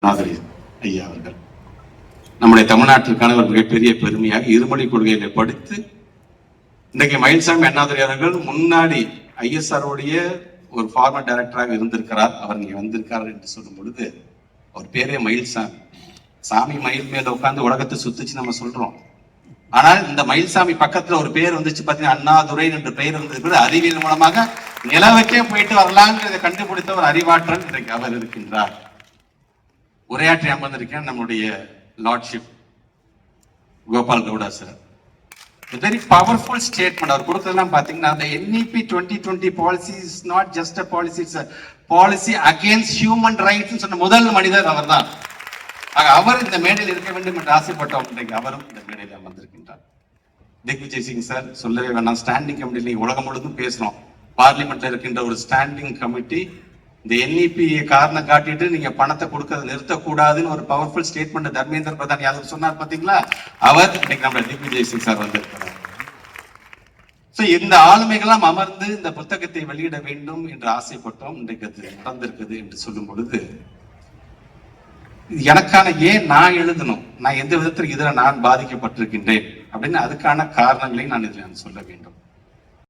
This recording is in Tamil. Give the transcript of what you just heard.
நாதரி ஐயா அவர்கள் நம்முடைய தமிழ்நாட்டிற்கான ஒரு மிகப்பெரிய பெருமையாக இருமொழி கொள்கையில படித்து இன்றைக்கு மயில்சாமி அண்ணாதுரை அவர்கள் முன்னாடி ISR உடைய ஒரு ஃபார்மர் டைரக்டராக இருந்திருக்கிறார். அவர் இங்கே வந்திருக்கார் என்று சொல்லும் பொழுது அவர் பேரே மயில்சாமி. சாமி மயில் மேல உட்கார்ந்து உலகத்தை சுத்துச்சு நம்ம சொல்றோம். ஆனால் இந்த மயில்சாமி பக்கத்துல ஒரு பேர் வந்துச்சு பாத்தீங்கன்னா அண்ணாதுரை என்ற பெயர் வந்தது அறிவியல் மூலமாக நிலவுக்கே போயிட்டு வரலாங்கிறத கண்டுபிடித்த ஒரு அறிவாற்றல் இன்றைக்கு அவர் இருக்கின்றார். உரையாற்றி அமர்ந்திருக்கேன் நம்முடைய lordship Gopal Gowda sir. Very powerful statement அவர் கொடுத்ததெல்லாம் பாத்தீங்கன்னா the NEP 2020 policy is not just a policy, it's a policy against human rights சொன்ன முதல் மனிதர் அவர் தான். அவர் இந்த மேடையில் இருக்க வேண்டும் என்று ஆசைப்பட்டோம். இன்றைக்கு அவரும் இந்த மேடையில் அமர்ந்திருக்கின்றார். திக்விஜய் சிங் சார் சொல்லவே வேணாம். ஸ்டாண்டிங் கமிட்டி உலகம் முழுவதும் பேசுறோம். பார்லிமெண்ட்ல இருக்கின்ற ஒரு ஸ்டாண்டிங் கமிட்டி இந்த NEP காரணம் காட்டிட்டு நீங்க பணத்தை கொடுக்கறத நிறுத்தக்கூடாதுன்னு ஒரு பவர்ஃபுல் ஸ்டேட்மெண்ட் தர்மேந்திர பிரதான் யாதவ் சொன்னார் பாத்தீங்களா, அவர் இன்னைக்கு நம்ம திக்விஜய் சிங் சார் வந்திருக்கிறார். இந்த ஆளுமைகளாம் அமர்ந்து இந்த புத்தகத்தை வெளியிட வேண்டும் என்று ஆசைப்பட்டோம். இன்றைக்கு அது நடந்திருக்குது என்று சொல்லும் பொழுது எனக்கான ஏன் நான் எழுதணும், நான் எந்த விதத்தில் இதுல நான் பாதிக்கப்பட்டிருக்கின்றேன் அப்படின்னு அதுக்கான காரணங்களையும் நான் இதுல சொல்ல வேண்டும்.